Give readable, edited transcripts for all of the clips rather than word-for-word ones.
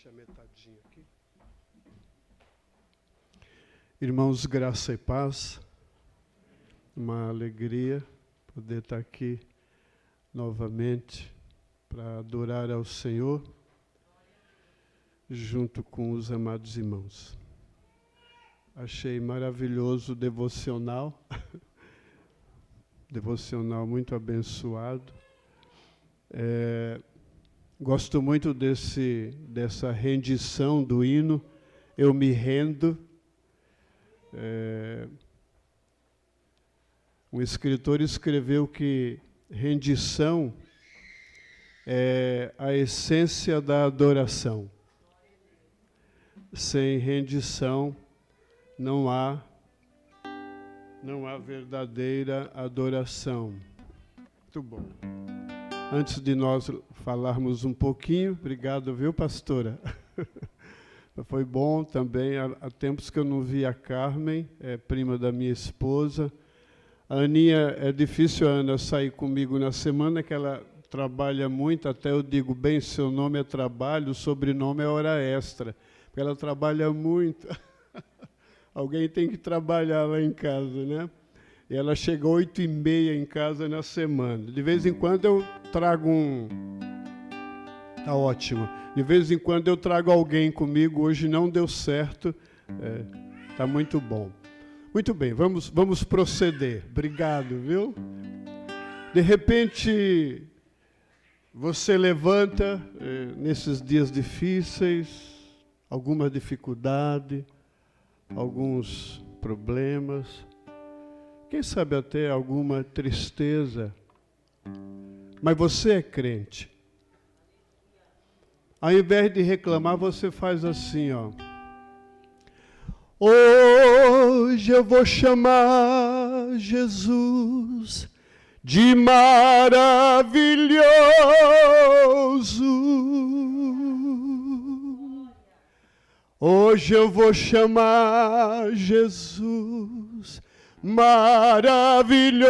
Deixa a metadinha aqui. Irmãos, graça e paz. Uma alegria poder estar aqui novamente para adorar ao Senhor, junto com os amados irmãos. Achei maravilhoso o devocional, devocional muito abençoado. Gosto muito dessa rendição do hino, eu me rendo. Um escritor escreveu que rendição é a essência da adoração. Sem rendição não há verdadeira adoração. Muito bom. Antes de nós falarmos um pouquinho, obrigado, viu, pastora? Foi bom também, há tempos que eu não vi a Carmen, prima da minha esposa. A Aninha, é difícil a Ana sair comigo na semana, que ela trabalha muito, até eu digo, bem, seu nome é trabalho, o sobrenome é hora extra, porque ela trabalha muito. Alguém tem que trabalhar lá em casa, né? E ela chega às 8h30 em casa na semana. De vez em quando eu trago Tá ótimo. De vez em quando eu trago alguém comigo. Hoje não deu certo. Tá muito bom. Muito bem, vamos proceder. Obrigado, viu? De repente, você levanta nesses dias difíceis, alguma dificuldade, alguns problemas, quem sabe até alguma tristeza, mas você é crente. Ao invés de reclamar, você faz assim, ó. Hoje eu vou chamar Jesus de maravilhoso. Hoje eu vou chamar Jesus maravilhoso.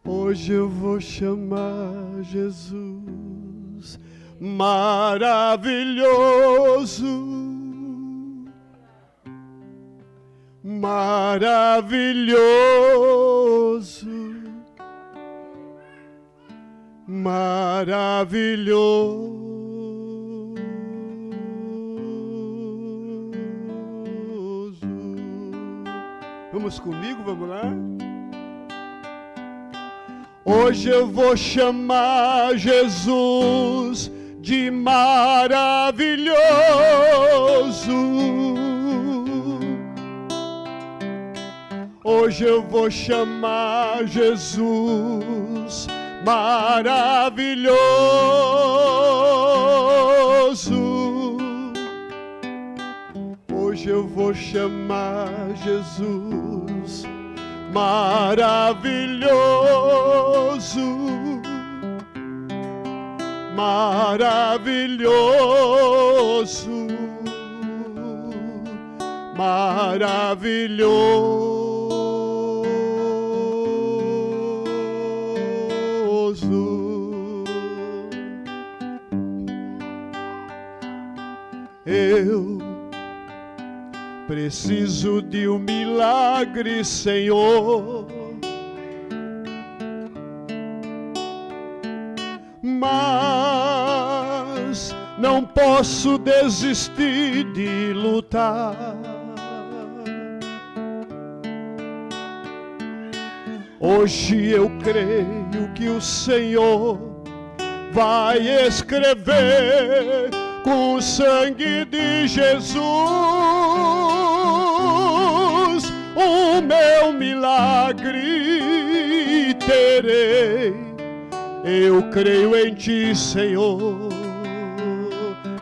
Hoje eu vou chamar Jesus maravilhoso. Maravilhoso. Maravilhoso. Vamos comigo, vamos lá? Hoje eu vou chamar Jesus de maravilhoso. Hoje eu vou chamar Jesus maravilhoso. Hoje eu vou chamar Jesus maravilhoso. Maravilhoso. Maravilhoso. Eu preciso de um milagre, Senhor, mas não posso desistir de lutar. Hoje eu creio que o Senhor vai escrever com o sangue de Jesus o meu milagre terei. Eu creio em Ti, Senhor.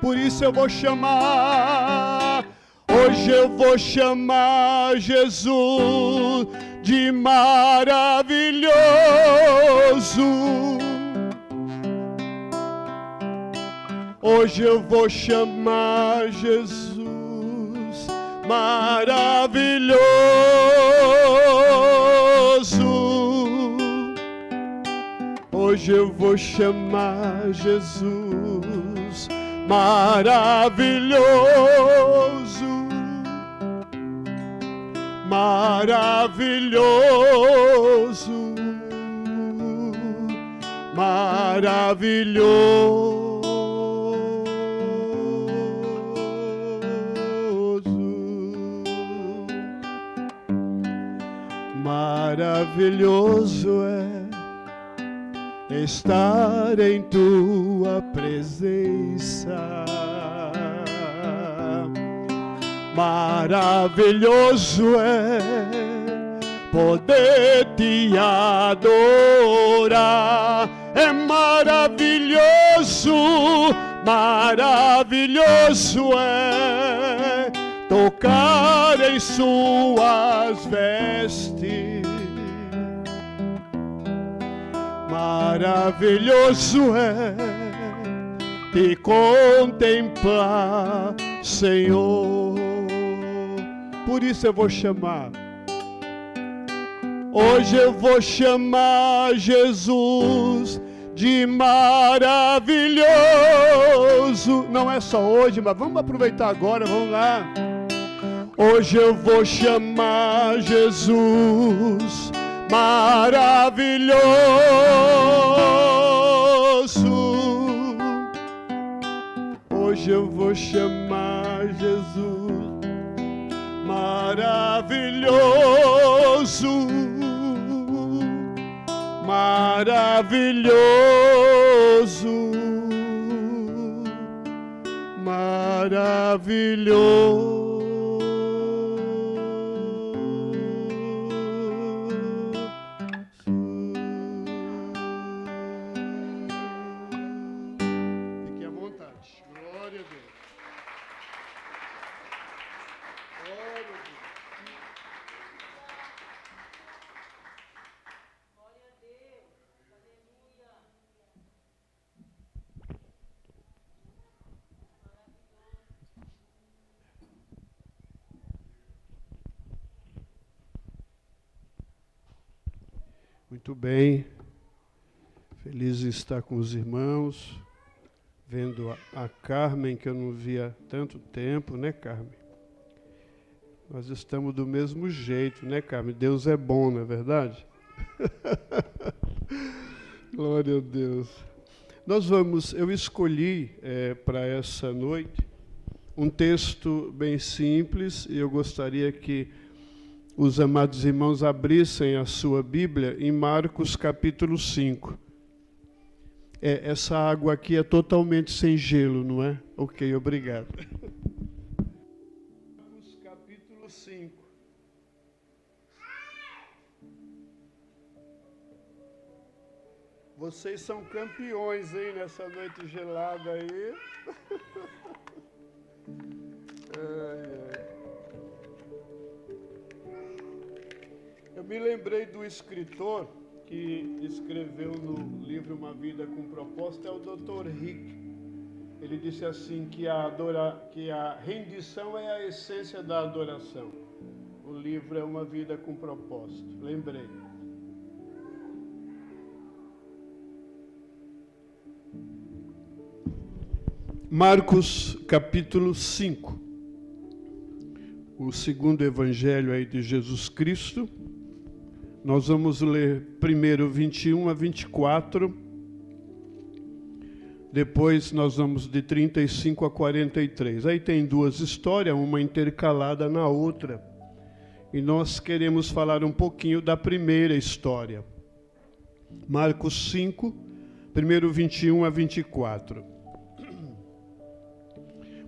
Por isso eu vou chamar, hoje eu vou chamar Jesus de maravilhoso. Hoje eu vou chamar Jesus maravilhoso. Hoje eu vou chamar Jesus maravilhoso, maravilhoso, maravilhoso, maravilhoso é estar em tua presença. Maravilhoso é poder te adorar. É maravilhoso, maravilhoso é tocar em suas vestes. Maravilhoso é te contemplar, Senhor. Por isso eu vou chamar. Hoje eu vou chamar Jesus de maravilhoso. Não é só hoje, mas vamos aproveitar agora, vamos lá. Hoje eu vou chamar Jesus maravilhoso. Hoje eu vou chamar Jesus maravilhoso, maravilhoso, maravilhoso. Fique à vontade. Glória a Deus. Muito bem, feliz de estar com os irmãos, vendo a Carmen, que eu não via há tanto tempo, né, Carmen? Nós estamos do mesmo jeito, né, Carmen? Deus é bom, não é verdade? Glória a Deus. Eu escolhi para essa noite um texto bem simples, e eu gostaria que os amados irmãos abrissem a sua Bíblia em Marcos capítulo 5. Essa água aqui é totalmente sem gelo, não é? Ok, obrigado. Marcos capítulo 5. Vocês são campeões, hein, nessa noite gelada aí. Eu me lembrei do escritor que escreveu no livro Uma Vida com Propósito, é o Dr. Rick. Ele disse assim que a rendição é a essência da adoração. O livro é Uma Vida com Propósito. Lembrei. Marcos capítulo 5. O segundo evangelho aí de Jesus Cristo. Nós vamos ler primeiro 21 a 24, depois nós vamos de 35 a 43. Aí tem duas histórias, uma intercalada na outra. E nós queremos falar um pouquinho da primeira história. Marcos 5, primeiro 21 a 24.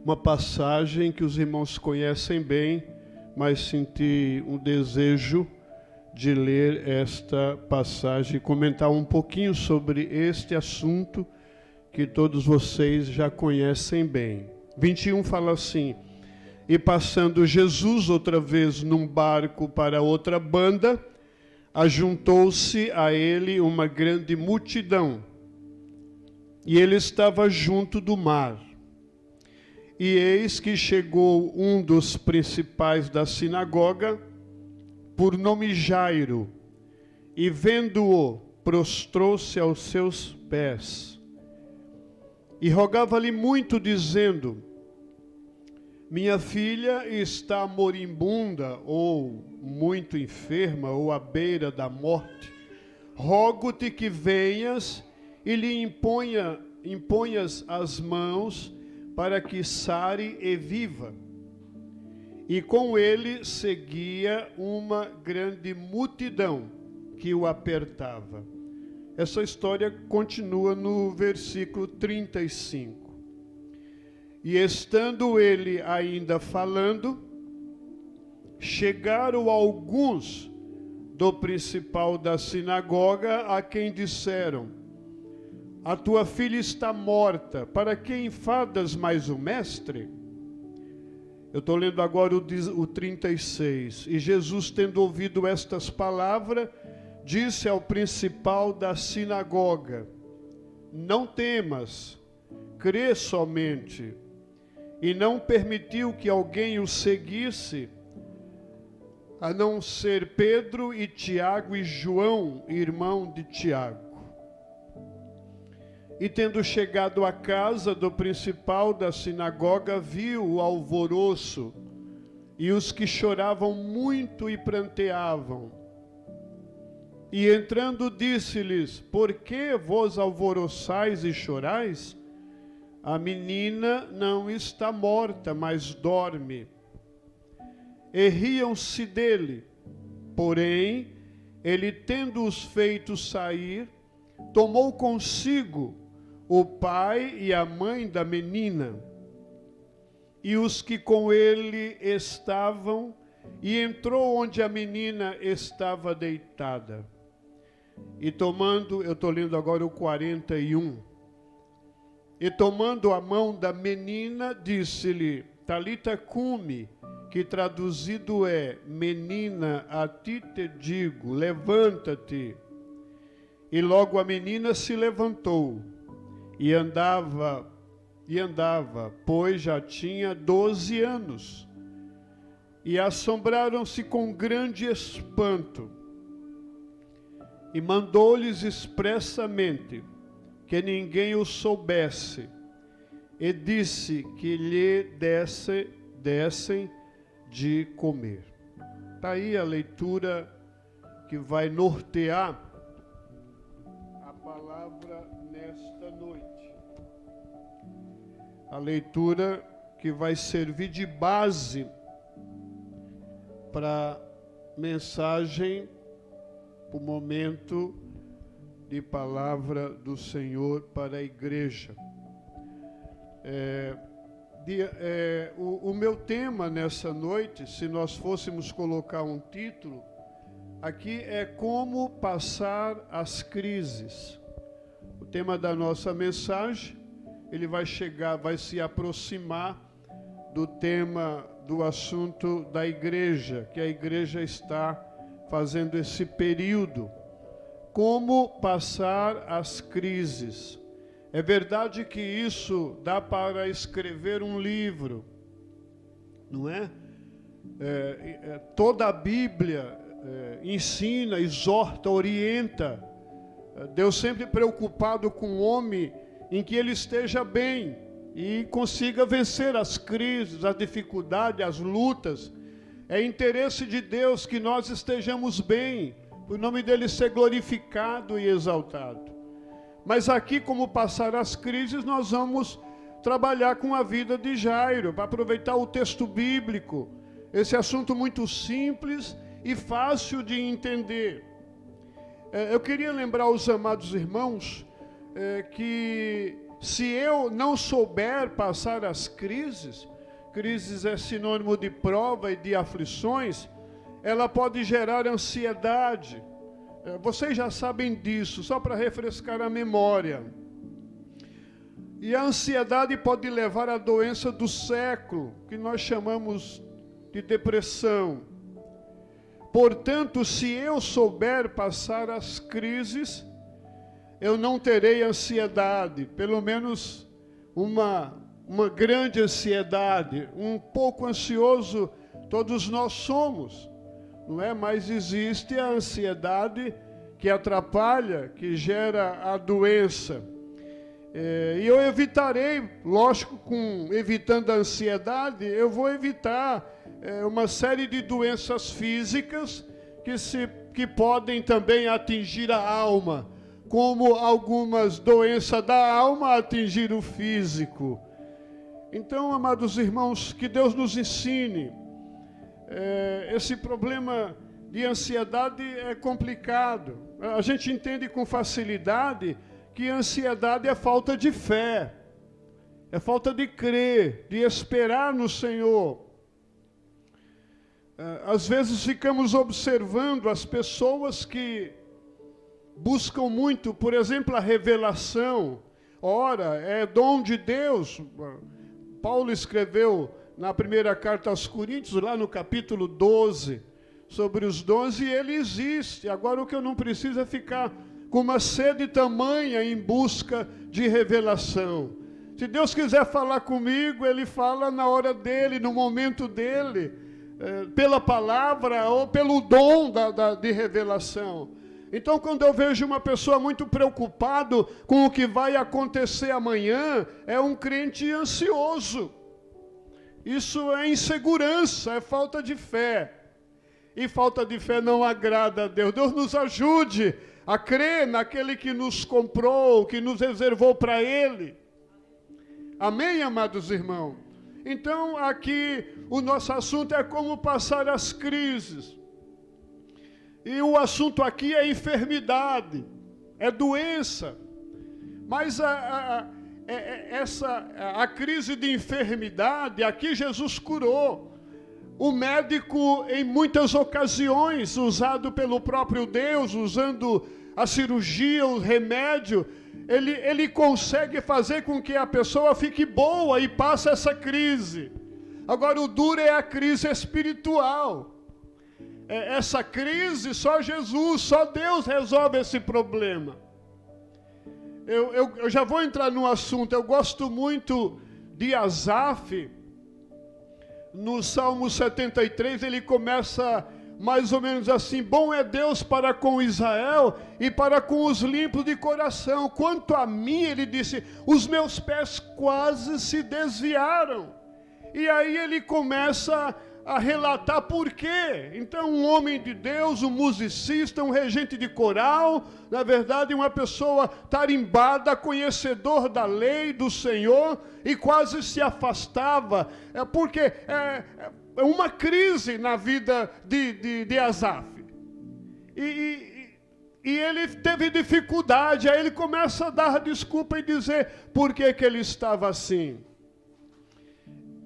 Uma passagem que os irmãos conhecem bem, mas senti um desejo de ler esta passagem e comentar um pouquinho sobre este assunto que todos vocês já conhecem bem. 21 fala assim: e passando Jesus outra vez num barco para outra banda, ajuntou-se a ele uma grande multidão, e ele estava junto do mar. E eis que chegou um dos principais da sinagoga, por nome Jairo, e vendo-o, prostrou-se aos seus pés e rogava-lhe muito, dizendo: minha filha está moribunda, ou muito enferma, ou à beira da morte. Rogo-te que venhas e lhe imponhas as mãos, para que sare e viva. E com ele seguia uma grande multidão que o apertava. Essa história continua no versículo 35. E estando ele ainda falando, chegaram alguns do principal da sinagoga, a quem disseram: a tua filha está morta, para que enfadas mais o mestre? Eu estou lendo agora o 36. E Jesus, tendo ouvido estas palavras, disse ao principal da sinagoga: não temas, crê somente. E não permitiu que alguém o seguisse, a não ser Pedro e Tiago e João, irmão de Tiago. E tendo chegado à casa do principal da sinagoga, viu o alvoroço e os que choravam muito e pranteavam. E entrando disse-lhes: por que vos alvoroçais e chorais? A menina não está morta, mas dorme. E riam-se dele. Porém, ele, tendo-os feito sair, tomou consigo o pai e a mãe da menina, e os que com ele estavam, e entrou onde a menina estava deitada. E tomando, eu estou lendo agora o 41, e tomando a mão da menina, disse-lhe: Talita cumi, que traduzido é: menina, a ti te digo, levanta-te. E logo a menina se levantou e andava, pois já tinha 12 anos. E assombraram-se com grande espanto. E mandou-lhes expressamente que ninguém o soubesse, e disse que lhe dessem de comer. Está aí a leitura que vai nortear a palavra nesta noite. A leitura que vai servir de base para a mensagem, para o momento de palavra do Senhor para a igreja. O meu tema nessa noite, se nós fôssemos colocar um título, aqui é como passar as crises. O tema da nossa mensagem, ele vai se aproximar do tema, do assunto da igreja, que a igreja está fazendo esse período. Como passar as crises. É verdade que isso dá para escrever um livro, não é? Toda a Bíblia ensina, exorta, orienta. Deus sempre preocupado com o homem em que ele esteja bem e consiga vencer as crises, as dificuldades, as lutas. É interesse de Deus que nós estejamos bem, o nome dele ser glorificado e exaltado. Mas aqui, como passar as crises, nós vamos trabalhar com a vida de Jairo, para aproveitar o texto bíblico. Esse assunto muito simples e fácil de entender. Eu queria lembrar aos amados irmãos que se eu não souber passar as crises é sinônimo de prova e de aflições, ela pode gerar ansiedade. Vocês já sabem disso, só para refrescar a memória. E a ansiedade pode levar à doença do século, que nós chamamos de depressão. Portanto, se eu souber passar as crises, eu não terei ansiedade, pelo menos uma grande ansiedade, um pouco ansioso, todos nós somos. Não é? Mas existe a ansiedade que atrapalha, que gera a doença. E eu evitarei, lógico, evitando a ansiedade, eu vou evitar uma série de doenças físicas que podem também atingir a alma, como algumas doenças da alma atingir o físico. Então, amados irmãos, que Deus nos ensine. Esse problema de ansiedade é complicado. A gente entende com facilidade que a ansiedade é falta de fé, é falta de crer, de esperar no Senhor. Às vezes ficamos observando as pessoas que buscam muito, por exemplo, a revelação. Ora, é dom de Deus. Paulo escreveu na primeira carta aos Coríntios, lá no capítulo 12, sobre os dons, e ele existe. Agora o que eu não preciso é ficar com uma sede tamanha em busca de revelação. Se Deus quiser falar comigo, Ele fala na hora dEle, no momento dEle, pela palavra ou pelo dom de revelação. Então, quando eu vejo uma pessoa muito preocupada com o que vai acontecer amanhã, é um crente ansioso. Isso é insegurança, é falta de fé. E falta de fé não agrada a Deus. Deus nos ajude a crer naquele que nos comprou, que nos reservou para Ele. Amém, amados irmãos? Então, aqui, o nosso assunto é como passar as crises. E o assunto aqui é enfermidade, é doença. Mas a crise de enfermidade, aqui Jesus curou. O médico, em muitas ocasiões, usado pelo próprio Deus, usando a cirurgia, o remédio, ele consegue fazer com que a pessoa fique boa e passe essa crise. Agora, o duro é a crise espiritual. Essa crise, só Jesus, só Deus resolve esse problema. Eu já vou entrar no assunto. Eu gosto muito de Asaf. No Salmo 73, ele começa mais ou menos assim: bom é Deus para com Israel e para com os limpos de coração. Quanto a mim, ele disse, os meus pés quase se desviaram. E aí ele começa a relatar por quê. Então, um homem de Deus, um musicista, um regente de coral, na verdade, uma pessoa tarimbada, conhecedor da lei do Senhor, e quase se afastava, porque é uma crise na vida de Asaf. E ele teve dificuldade, aí ele começa a dar desculpa e dizer por que ele estava assim.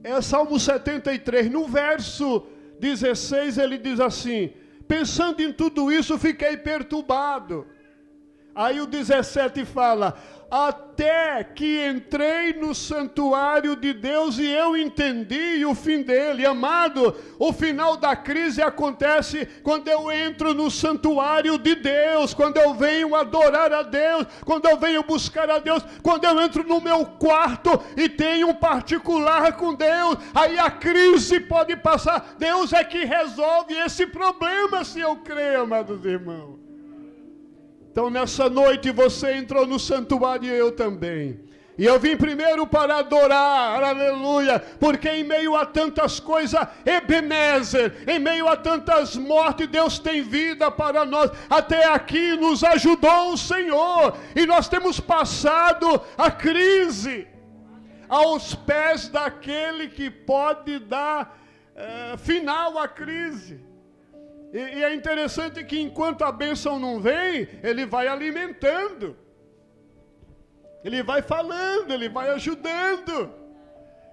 É Salmo 73, no verso 16 ele diz assim: pensando em tudo isso fiquei perturbado. Aí o 17 fala: até que entrei no santuário de Deus e eu entendi o fim dele. Amado, o final da crise acontece quando eu entro no santuário de Deus, quando eu venho adorar a Deus, quando eu venho buscar a Deus, quando eu entro no meu quarto e tenho um particular com Deus. Aí a crise pode passar. Deus é que resolve esse problema, se eu crer, amados irmãos. Então, nessa noite, você entrou no santuário e eu também. E eu vim primeiro para adorar, aleluia, porque em meio a tantas coisas, Ebenezer, em meio a tantas mortes, Deus tem vida para nós. Até aqui nos ajudou o Senhor, e nós temos passado a crise aos pés daquele que pode dar final à crise. E é interessante que enquanto a bênção não vem, ele vai alimentando. Ele vai falando, ele vai ajudando.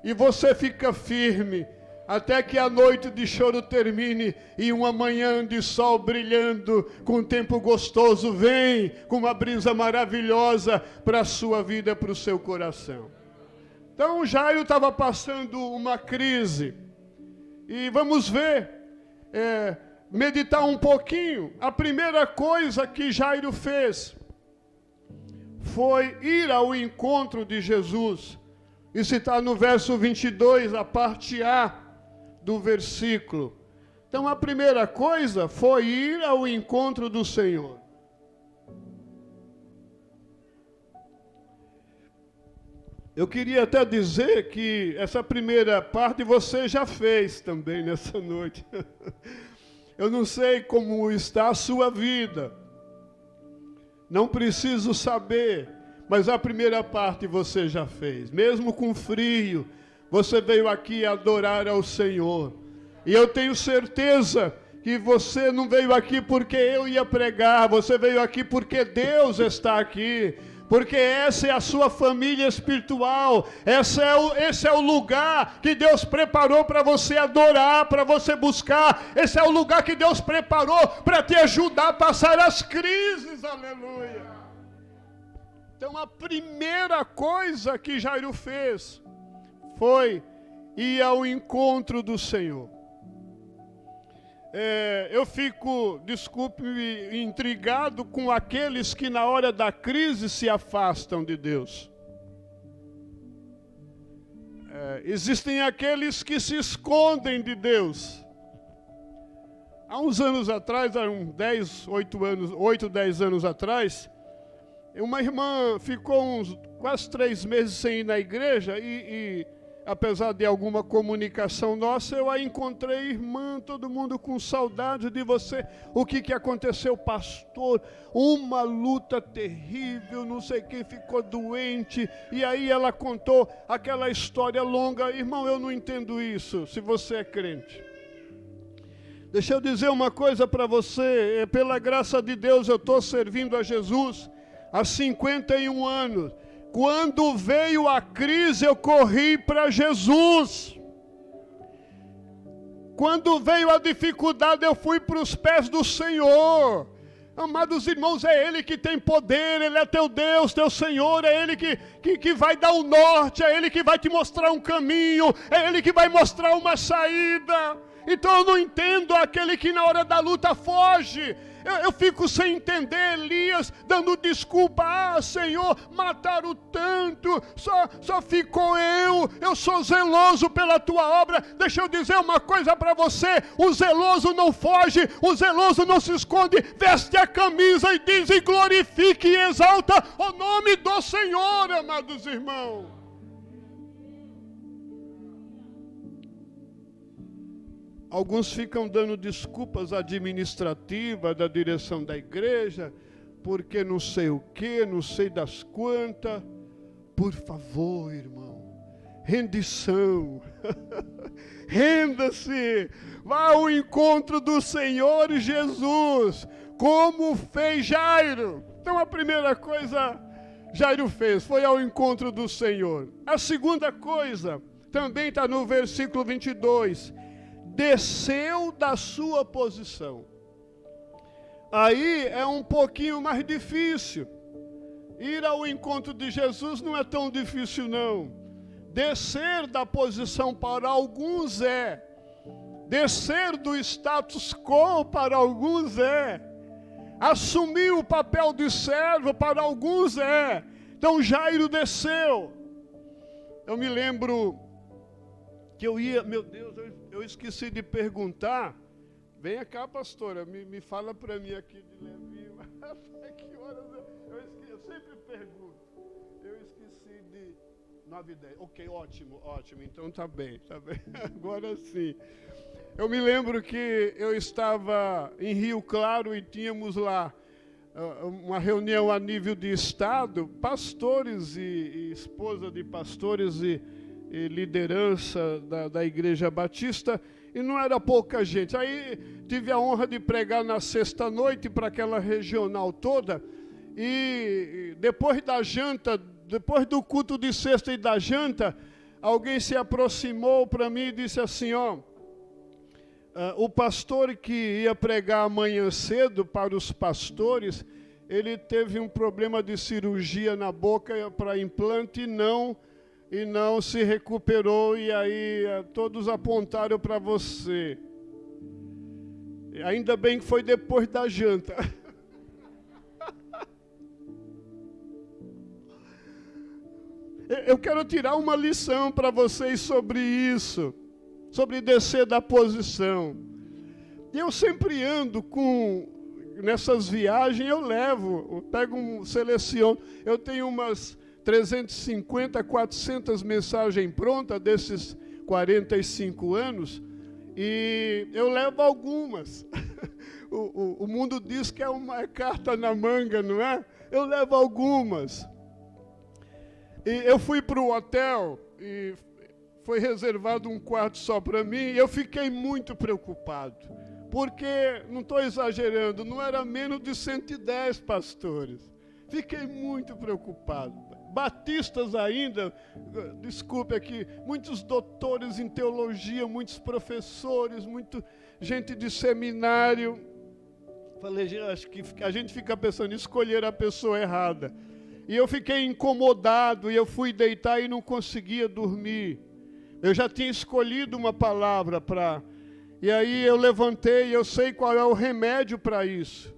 E você fica firme, até que a noite de choro termine e uma manhã de sol brilhando, com um tempo gostoso, vem com uma brisa maravilhosa para a sua vida, para o seu coração. Então Jairo estava passando uma crise. E vamos ver, meditar um pouquinho. A primeira coisa que Jairo fez foi ir ao encontro de Jesus. Isso está no verso 22, a parte A do versículo. Então a primeira coisa foi ir ao encontro do Senhor. Eu queria até dizer que essa primeira parte você já fez também nessa noite. Eu não sei como está a sua vida. Não preciso saber, mas a primeira parte você já fez. Mesmo com frio, você veio aqui adorar ao Senhor. E eu tenho certeza que você não veio aqui porque eu ia pregar, você veio aqui porque Deus está aqui. Porque essa é a sua família espiritual, esse é o lugar que Deus preparou para você adorar, para você buscar. Esse é o lugar que Deus preparou para te ajudar a passar as crises, aleluia. Então a primeira coisa que Jairo fez foi ir ao encontro do Senhor. Eu fico, desculpe-me, intrigado com aqueles que na hora da crise se afastam de Deus. Existem aqueles que se escondem de Deus. Há uns anos atrás, há uns 8, 10 anos atrás, uma irmã ficou quase 3 meses sem ir na igreja e apesar de alguma comunicação nossa, eu a encontrei, irmã, todo mundo com saudade de você. O que aconteceu, pastor? Uma luta terrível, não sei quem ficou doente. E aí ela contou aquela história longa. Irmão, eu não entendo isso, se você é crente. Deixa eu dizer uma coisa para você. Pela graça de Deus, eu estou servindo a Jesus há 51 anos. Quando veio a crise, eu corri para Jesus. Quando veio a dificuldade, eu fui para os pés do Senhor. Amados irmãos, é Ele que tem poder, Ele é teu Deus, teu Senhor, é Ele que vai dar o norte, é Ele que vai te mostrar um caminho, é Ele que vai mostrar uma saída. Então eu não entendo aquele que na hora da luta foge. Eu fico sem entender Elias dando desculpa. Senhor, mataram tanto, só ficou eu sou zeloso pela tua obra. Deixa eu dizer uma coisa para você, o zeloso não foge, o zeloso não se esconde, veste a camisa e diz e glorifique e exalta o nome do Senhor, amados irmãos. Alguns ficam dando desculpas administrativas da direção da igreja, porque não sei o que, não sei das quantas. Por favor, irmão, rendição, renda-se, vá ao encontro do Senhor Jesus, como fez Jairo. Então a primeira coisa Jairo fez foi ao encontro do Senhor. A segunda coisa, também está no versículo 22, desceu da sua posição. Aí é um pouquinho mais difícil. Ir ao encontro de Jesus não é tão difícil não. Descer da posição para alguns é. Descer do status quo para alguns é. Assumir o papel de servo para alguns é. Então Jairo desceu. Eu me lembro que eu ia, meu Deus, eu esqueci de perguntar. Venha cá, pastora, me fala para mim aqui de levinho. Até que horas eu sempre pergunto. Eu esqueci de 9h10. Ok, ótimo. Então tá bem. Agora sim. Eu me lembro que eu estava em Rio Claro e tínhamos lá uma reunião a nível de estado, pastores e esposa de pastores e liderança da Igreja Batista, e não era pouca gente. Aí tive a honra de pregar na sexta-noite para aquela regional toda, e depois da janta, depois do culto de sexta e da janta, alguém se aproximou para mim e disse assim, o pastor que ia pregar amanhã cedo para os pastores, ele teve um problema de cirurgia na boca para implante e não se recuperou, e aí todos apontaram para você. Ainda bem que foi depois da janta. Eu quero tirar uma lição para vocês sobre isso, sobre descer da posição. E eu sempre ando nessas viagens, eu pego seleciono. Eu tenho 350, 400 mensagens prontas desses 45 anos, e eu levo algumas. O mundo diz que é uma carta na manga, não é? Eu levo algumas. E eu fui para o hotel e foi reservado um quarto só para mim, e eu fiquei muito preocupado, porque, não estou exagerando, não era menos de 110 pastores. Fiquei muito preocupado. Batistas ainda, desculpe aqui, muitos doutores em teologia, muitos professores, muita gente de seminário. Falei, acho que a gente fica pensando em escolher a pessoa errada. E eu fiquei incomodado, e eu fui deitar e não conseguia dormir. Eu já tinha escolhido uma palavra para... E aí eu levantei, eu sei qual é o remédio para isso.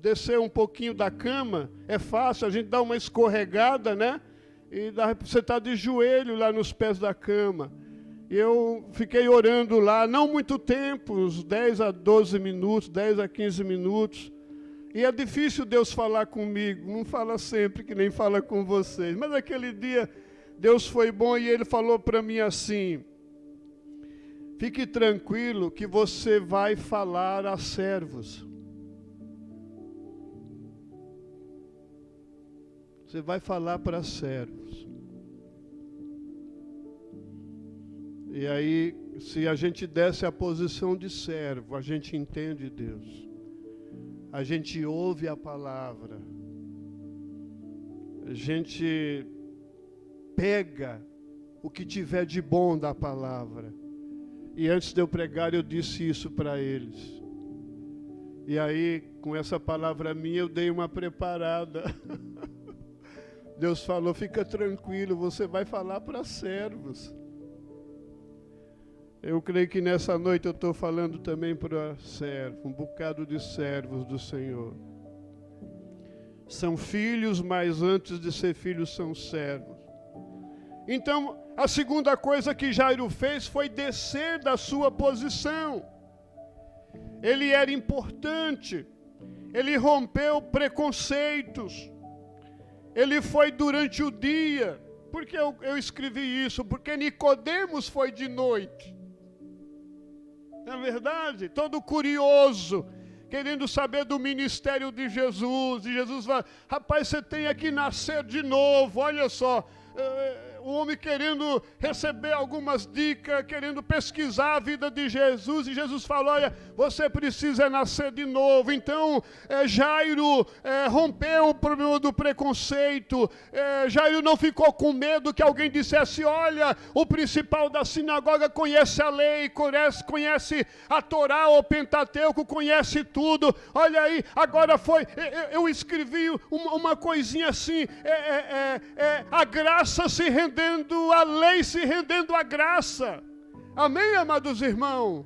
Descer um pouquinho da cama, é fácil, a gente dá uma escorregada, né? E você está de joelho lá nos pés da cama. Eu fiquei orando lá, não muito tempo, uns 10 a 12 minutos, 10 a 15 minutos. E é difícil Deus falar comigo, não fala sempre que nem fala com vocês. Mas aquele dia, Deus foi bom e Ele falou para mim assim: fique tranquilo que você vai falar a servos. Você vai falar para servos. E aí, se a gente desse a posição de servo, a gente entende Deus. A gente ouve a palavra. A gente pega o que tiver de bom da palavra. E antes de eu pregar, eu disse isso para eles. E aí, com essa palavra minha, eu dei uma preparada. Deus falou, fica tranquilo, você vai falar para servos. Eu creio que nessa noite eu estou falando também para servos, um bocado de servos do Senhor. São filhos, mas antes de ser filhos são servos. Então, a segunda coisa que Jairo fez foi descer da sua posição. Ele era importante, ele rompeu preconceitos. Ele foi durante o dia. Por que eu escrevi isso? Porque Nicodemos foi de noite. Não é verdade? Todo curioso, querendo saber do ministério de Jesus. E Jesus vai, rapaz, você tem que nascer de novo, olha só. O homem querendo receber algumas dicas, querendo pesquisar a vida de Jesus, e Jesus falou, olha, você precisa nascer de novo. Então, Jairo rompeu o problema do preconceito. Jairo não ficou com medo que alguém dissesse, olha, o principal da sinagoga conhece a lei, conhece a Torá, o Pentateuco, conhece tudo. Olha aí, agora foi, eu escrevi uma coisinha assim, a graça se rendendo, a lei se rendendo à graça. Amém, amados irmãos?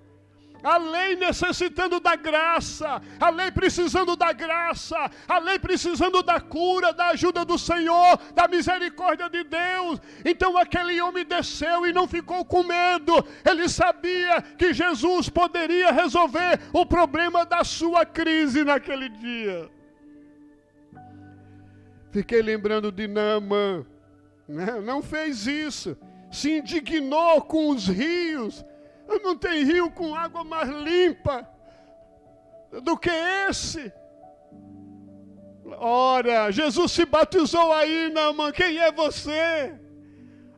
A lei necessitando da graça, a lei precisando da graça, a lei precisando da cura, da ajuda do Senhor, da misericórdia de Deus. Então aquele homem desceu e não ficou com medo. Ele sabia que Jesus poderia resolver o problema da sua crise naquele dia. Fiquei lembrando de Naamã. Não fez isso, se indignou com os rios. Não tem rio com água mais limpa do que esse. Ora, Jesus se batizou aí, Naamã, quem é você?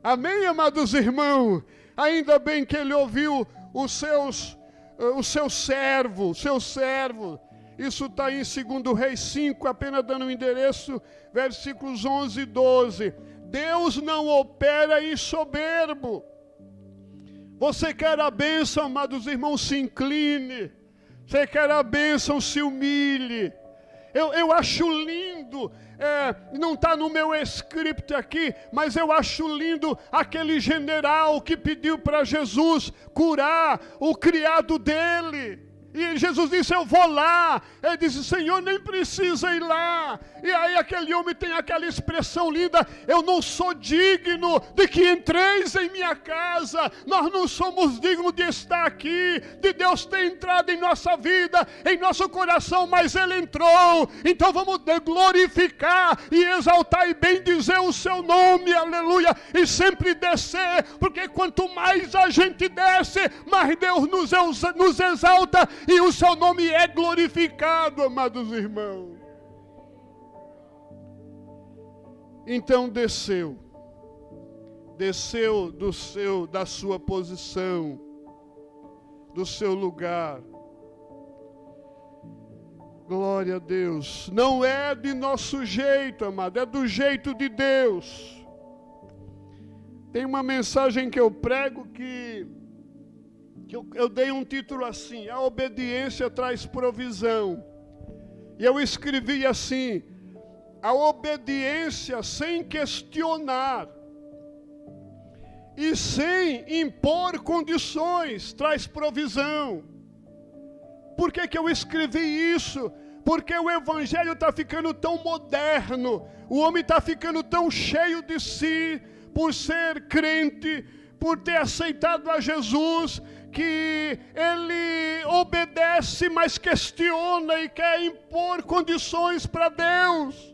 Amém, amados irmãos? Ainda bem que ele ouviu o seu servo. Isso está em 2 Reis 5, apenas dando um endereço, versículos 11 e 12. Deus não opera em soberbo. Você quer a bênção, amados irmãos, se incline. Você quer a bênção, se humilhe. Eu acho lindo, não está no meu script aqui, mas eu acho lindo aquele general que pediu para Jesus curar o criado dele. E Jesus disse, eu vou lá. Ele disse, Senhor, nem precisa ir lá. E aí aquele homem tem aquela expressão linda, eu não sou digno de que entreis em minha casa. Nós não somos dignos de estar aqui, de Deus ter entrado em nossa vida, em nosso coração, mas Ele entrou. Então vamos glorificar e exaltar e bendizer o seu nome, aleluia. E sempre descer, porque quanto mais a gente desce, mais Deus nos exalta e o seu nome é glorificado, amados irmãos. Então desceu da sua posição, do seu lugar. Glória a Deus. Não é de nosso jeito, amado, é do jeito de Deus. Tem uma mensagem que eu prego que eu dei um título assim, a obediência traz provisão. E eu escrevi assim, a obediência sem questionar e sem impor condições traz provisão. Por que eu escrevi isso? Porque o evangelho está ficando tão moderno, o homem está ficando tão cheio de si, por ser crente, por ter aceitado a Jesus, que ele obedece, mas questiona e quer impor condições para Deus.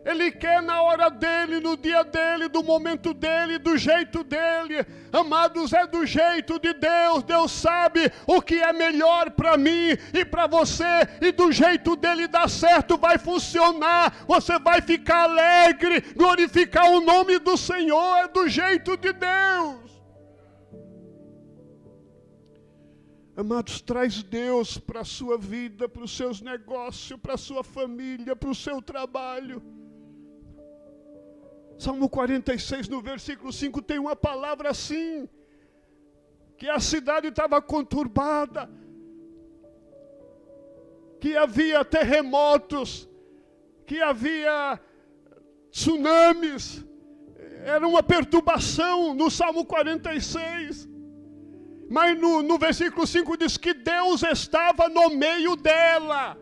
Ele quer na hora dele, no dia dele, do momento dele, do jeito dele. Amados, é do jeito de Deus. Deus sabe o que é melhor para mim e para você. E do jeito dele dá certo, vai funcionar. Você vai ficar alegre, glorificar o nome do Senhor. É do jeito de Deus. Amados, traz Deus para a sua vida, para os seus negócios, para a sua família, para o seu trabalho. Salmo 46, no versículo 5, tem uma palavra assim, que a cidade estava conturbada, que havia terremotos, que havia tsunamis, era uma perturbação no Salmo 46, mas no versículo 5 diz que Deus estava no meio dela.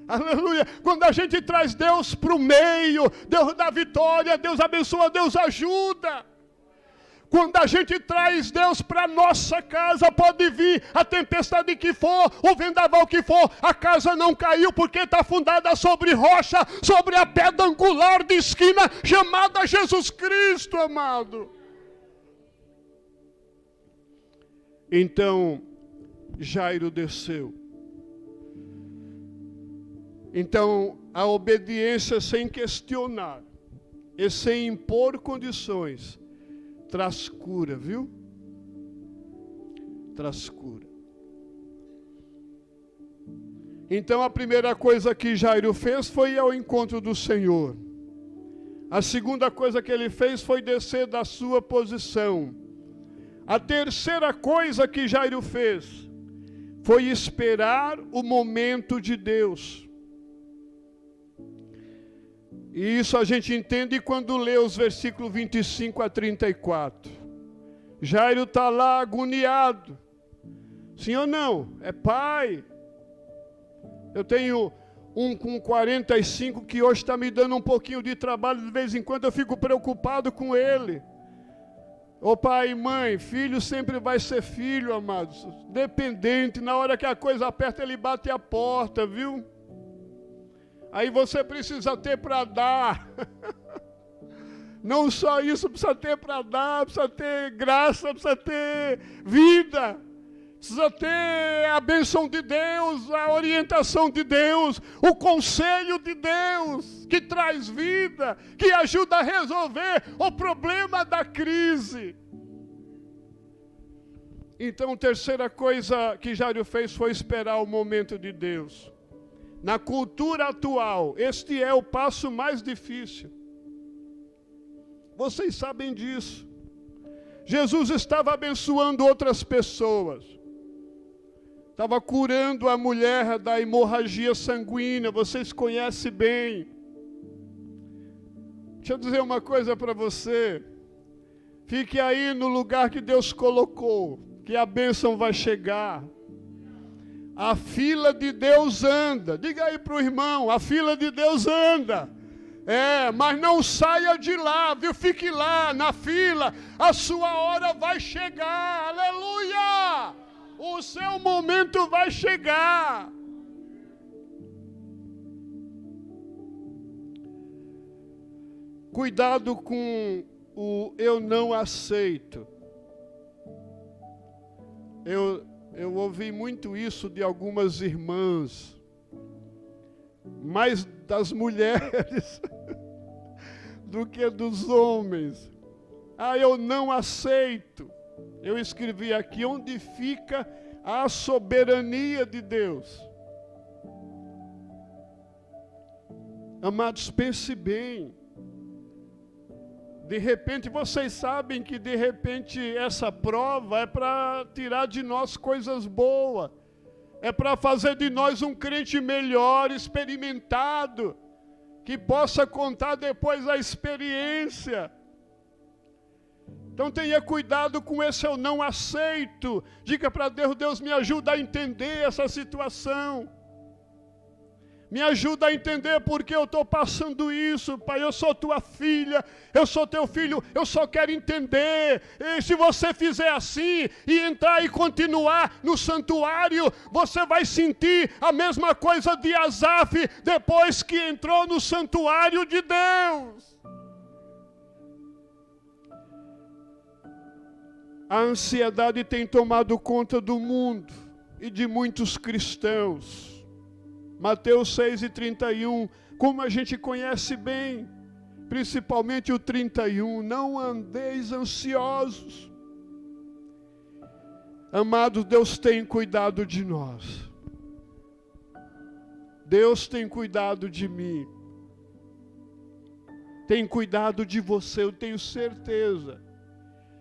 Aleluia, quando a gente traz Deus para o meio, Deus dá vitória, Deus abençoa, Deus ajuda. Quando a gente traz Deus para a nossa casa, pode vir a tempestade que for, o vendaval que for, a casa não caiu porque está fundada sobre rocha, sobre a pedra angular de esquina, chamada Jesus Cristo, amado. Então, Jairo desceu. Então, a obediência sem questionar e sem impor condições traz cura, viu? Traz cura. Então, a primeira coisa que Jairo fez foi ir ao encontro do Senhor. A segunda coisa que ele fez foi descer da sua posição. A terceira coisa que Jairo fez foi esperar o momento de Deus. E isso a gente entende quando lê os versículos 25 a 34. Jairo está lá agoniado. Sim ou não? É pai. Eu tenho um com 45 que hoje está me dando um pouquinho de trabalho. De vez em quando eu fico preocupado com ele. Ô pai e mãe, filho sempre vai ser filho, amados. Dependente, na hora que a coisa aperta ele bate a porta, viu? Aí você precisa ter para dar. Não só isso, precisa ter para dar, precisa ter graça, precisa ter vida. Precisa ter a bênção de Deus, a orientação de Deus, o conselho de Deus, que traz vida, que ajuda a resolver o problema da crise. Então, a terceira coisa que Jairo fez foi esperar o momento de Deus. Na cultura atual, este é o passo mais difícil. Vocês sabem disso. Jesus estava abençoando outras pessoas. Estava curando a mulher da hemorragia sanguínea. Vocês conhecem bem. Deixa eu dizer uma coisa para você. Fique aí no lugar que Deus colocou, que a bênção vai chegar. A fila de Deus anda. Diga aí para o irmão, a fila de Deus anda. Mas não saia de lá, viu? Fique lá na fila. A sua hora vai chegar. Aleluia! O seu momento vai chegar. Cuidado com o eu não aceito. Eu ouvi muito isso de algumas irmãs, mais das mulheres do que dos homens. Eu não aceito. Eu escrevi aqui, onde fica a soberania de Deus? Amados, pense bem. De repente, vocês sabem que de repente essa prova é para tirar de nós coisas boas. É para fazer de nós um crente melhor, experimentado, que possa contar depois a experiência. Então tenha cuidado com esse eu não aceito. Diga para Deus, Deus me ajuda a entender essa situação. Me ajuda a entender por que eu estou passando isso, Pai. Eu sou tua filha, eu sou teu filho, eu só quero entender. E se você fizer assim e entrar e continuar no santuário, você vai sentir a mesma coisa de Asaf depois que entrou no santuário de Deus. A ansiedade tem tomado conta do mundo e de muitos cristãos. Mateus 6:31, como a gente conhece bem, principalmente o 31, não andeis ansiosos. Amados, Deus tem cuidado de nós. Deus tem cuidado de mim. Tem cuidado de você, eu tenho certeza.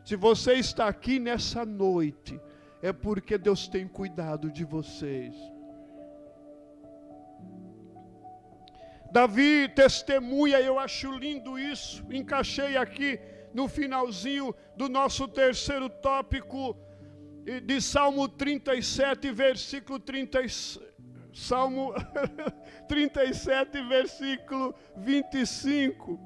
Se você está aqui nessa noite, é porque Deus tem cuidado de vocês. Davi testemunha, eu acho lindo isso, encaixei aqui no finalzinho do nosso terceiro tópico, de Salmo 37, versículo 30, Salmo 37, versículo 25.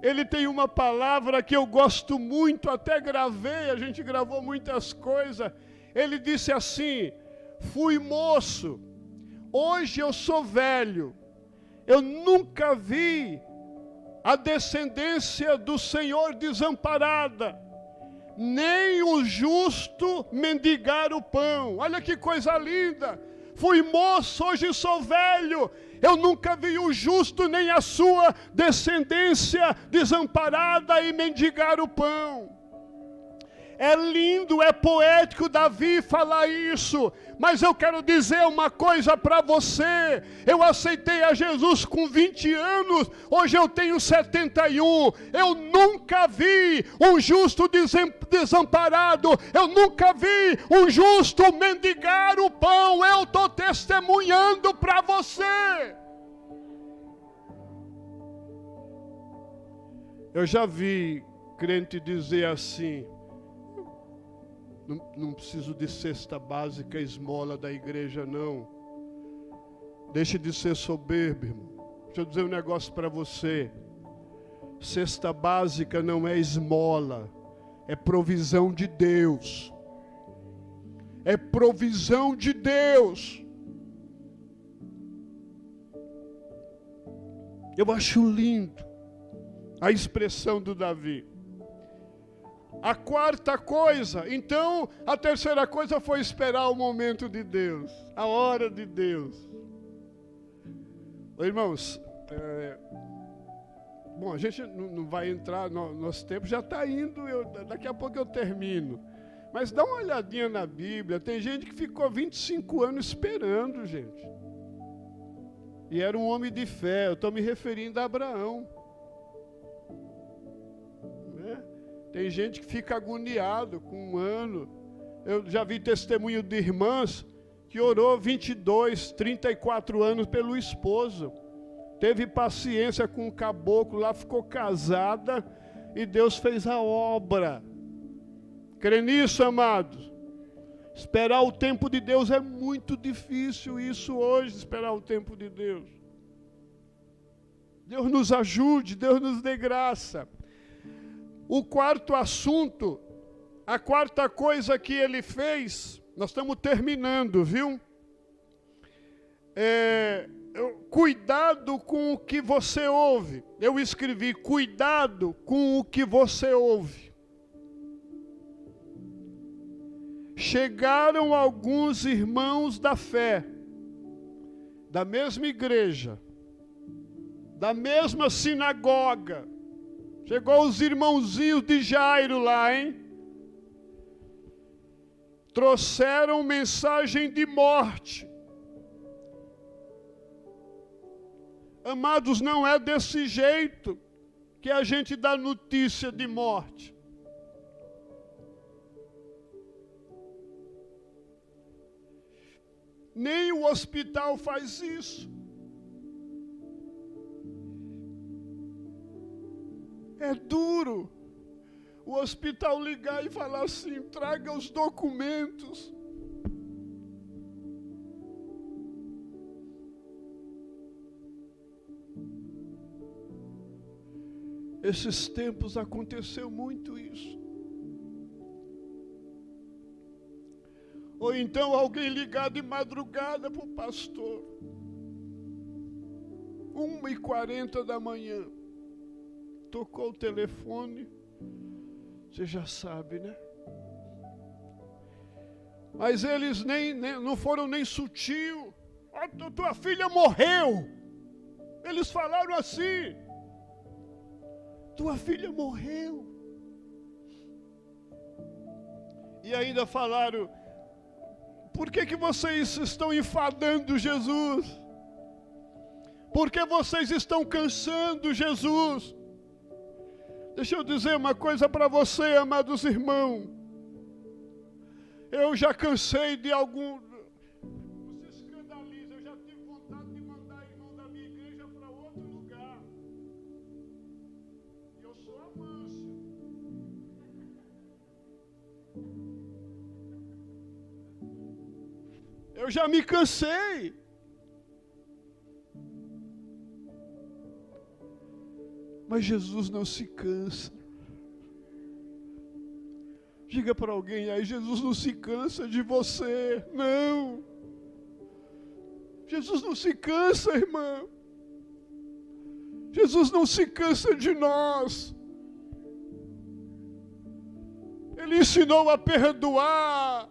Ele tem uma palavra que eu gosto muito, até gravei, a gente gravou muitas coisas. Ele disse assim: fui moço, hoje eu sou velho. Eu nunca vi a descendência do Senhor desamparada, nem o justo mendigar o pão. Olha que coisa linda. Fui moço, hoje sou velho. Eu nunca vi o justo nem a sua descendência desamparada e mendigar o pão. É lindo, é poético Davi falar isso, mas eu quero dizer uma coisa para você. Eu aceitei a Jesus com 20 anos, hoje eu tenho 71. Eu nunca vi um justo desamparado, eu nunca vi um justo mendigar o pão. Eu estou testemunhando para você. Eu já vi crente dizer assim: não preciso de cesta básica, esmola da igreja, não. Deixe de ser soberbo, irmão. Deixa eu dizer um negócio para você. Cesta básica não é esmola, é provisão de Deus. É provisão de Deus. Eu acho lindo a expressão do Davi. A quarta coisa, então, a terceira coisa foi esperar o momento de Deus, a hora de Deus. Irmãos, bom, a gente não vai entrar, nosso tempo já está indo, daqui a pouco eu termino. Mas dá uma olhadinha na Bíblia, tem gente que ficou 25 anos esperando, gente. E era um homem de fé, eu estou me referindo a Abraão. Tem gente que fica agoniado com um ano. Eu já vi testemunho de irmãs que orou 22, 34 anos pelo esposo. Teve paciência com o caboclo lá, ficou casada e Deus fez a obra. Crê nisso, amados? Esperar o tempo de Deus é muito difícil isso hoje, esperar o tempo de Deus. Deus nos ajude, Deus nos dê graça. O quarto assunto, a quarta coisa que ele fez, nós estamos terminando, viu? Cuidado com o que você ouve. Eu escrevi, cuidado com o que você ouve. Chegaram alguns irmãos da fé, da mesma igreja, da mesma sinagoga. Chegou os irmãozinhos de Jairo lá, hein? Trouxeram mensagem de morte. Amados, não é desse jeito que a gente dá notícia de morte. Nem o hospital faz isso. É duro o hospital ligar e falar assim, traga os documentos. Esses tempos aconteceu muito isso. Ou então alguém ligar de madrugada para o pastor. 1h40 da manhã. Tocou o telefone. Você já sabe, né? Mas eles nem não foram nem sutil. Oh, tua filha morreu. Eles falaram assim. Tua filha morreu. E ainda falaram, por que vocês estão enfadando Jesus? Por que vocês estão cansando Jesus? Deixa eu dizer uma coisa para você, amados irmãos. Eu já cansei de algum... Você escandaliza, eu já tive vontade de mandar irmão da minha igreja para outro lugar. E eu sou a mancha. Eu já me cansei. Mas Jesus não se cansa. Diga para alguém aí, Jesus não se cansa de você. Não. Jesus não se cansa, irmão. Jesus não se cansa de nós. Ele ensinou a perdoar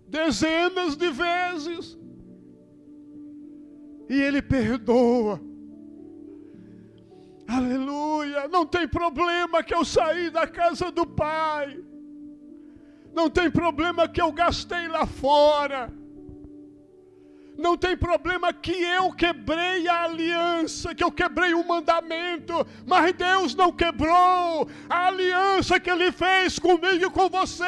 dezenas de vezes. E Ele perdoa. Aleluia. Não tem problema que eu saí da casa do Pai. Não tem problema que eu gastei lá fora. Não tem problema que eu quebrei a aliança, que eu quebrei o mandamento, mas Deus não quebrou. A aliança que Ele fez comigo e com você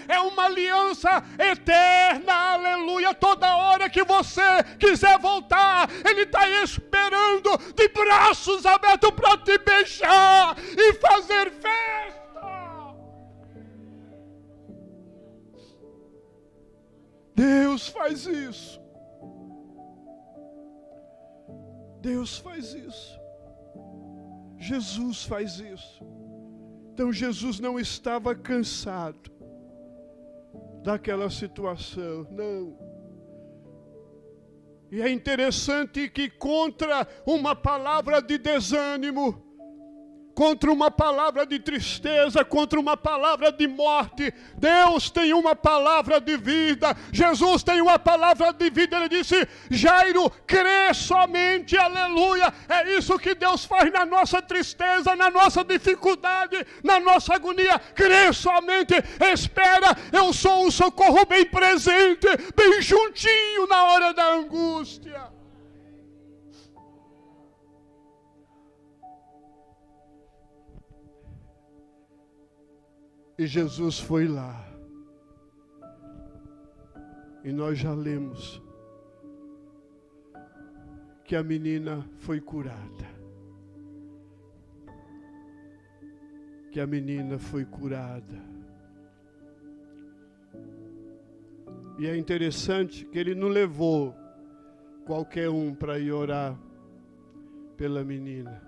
é uma aliança eterna, aleluia. Toda hora que você quiser voltar, Ele está esperando de braços abertos para te beijar e fazer festa. Deus faz isso. Deus faz isso. Jesus faz isso. Então Jesus não estava cansado daquela situação, não. E é interessante que contra uma palavra de desânimo, contra uma palavra de tristeza, contra uma palavra de morte, Deus tem uma palavra de vida. Jesus tem uma palavra de vida. Ele disse, Jairo, crê somente, aleluia. É isso que Deus faz na nossa tristeza, na nossa dificuldade, na nossa agonia. Crê somente, espera, eu sou um socorro bem presente, bem juntinho na hora da angústia. E Jesus foi lá. E nós já lemos que a menina foi curada. Que a menina foi curada. E é interessante que ele não levou qualquer um para ir orar pela menina.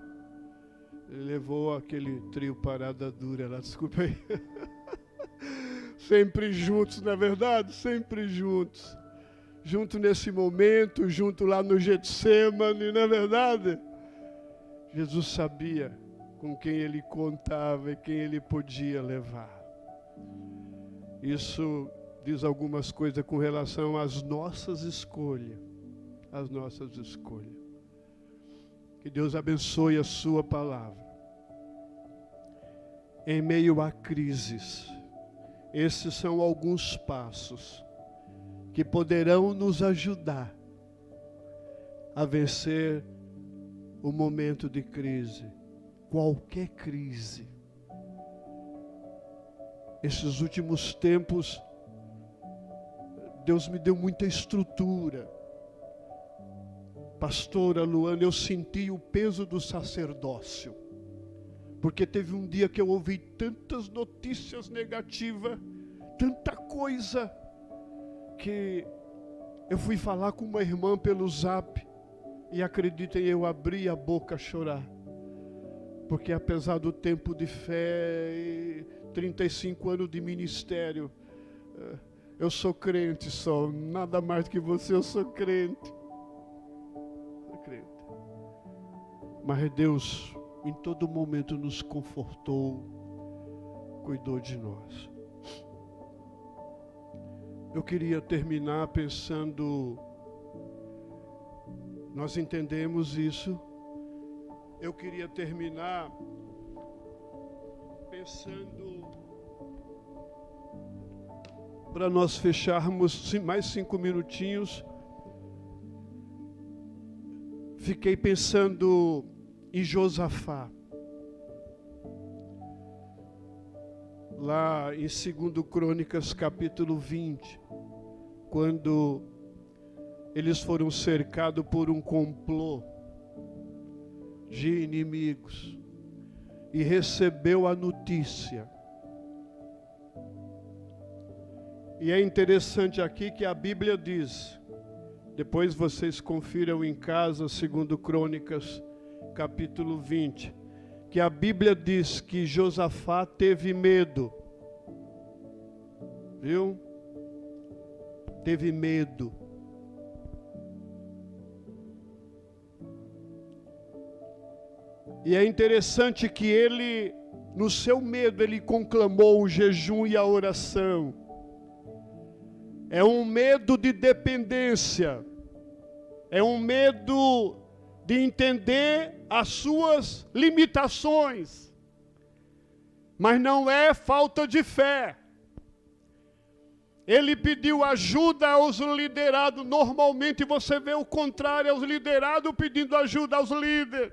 Ele levou aquele trio parada dura lá, desculpa aí. Sempre juntos, não é verdade? Sempre juntos. Junto nesse momento, junto lá no Getsemane, não é verdade? Jesus sabia com quem ele contava e quem ele podia levar. Isso diz algumas coisas com relação às nossas escolhas. As nossas escolhas. Que Deus abençoe a sua palavra. Em meio a crises, esses são alguns passos que poderão nos ajudar a vencer o momento de crise, qualquer crise. Esses últimos tempos, Deus me deu muita estrutura. Pastora Luana, eu senti o peso do sacerdócio, porque teve um dia que eu ouvi tantas notícias negativas, tanta coisa, que eu fui falar com uma irmã pelo Zap, e acreditem, eu abri a boca a chorar, porque apesar do tempo de fé e 35 anos de ministério, eu sou crente só, nada mais do que você, eu sou crente. Mas Deus, em todo momento, nos confortou, cuidou de nós. Eu queria terminar pensando, nós entendemos isso, eu queria terminar pensando, para nós fecharmos mais 5 minutinhos, fiquei pensando em Josafá. Lá em 2 Crônicas, capítulo 20, quando eles foram cercados por um complô de inimigos e recebeu a notícia. E é interessante aqui que a Bíblia diz, depois vocês confiram em casa, 2 Crônicas, capítulo 20, que a Bíblia diz que Josafá teve medo. Viu? Teve medo. E é interessante que ele, no seu medo, ele conclamou o jejum e a oração. É um medo de dependência. É um medo de entender as suas limitações. Mas não é falta de fé. Ele pediu ajuda aos liderados. Normalmente você vê o contrário, aos liderados pedindo ajuda aos líderes.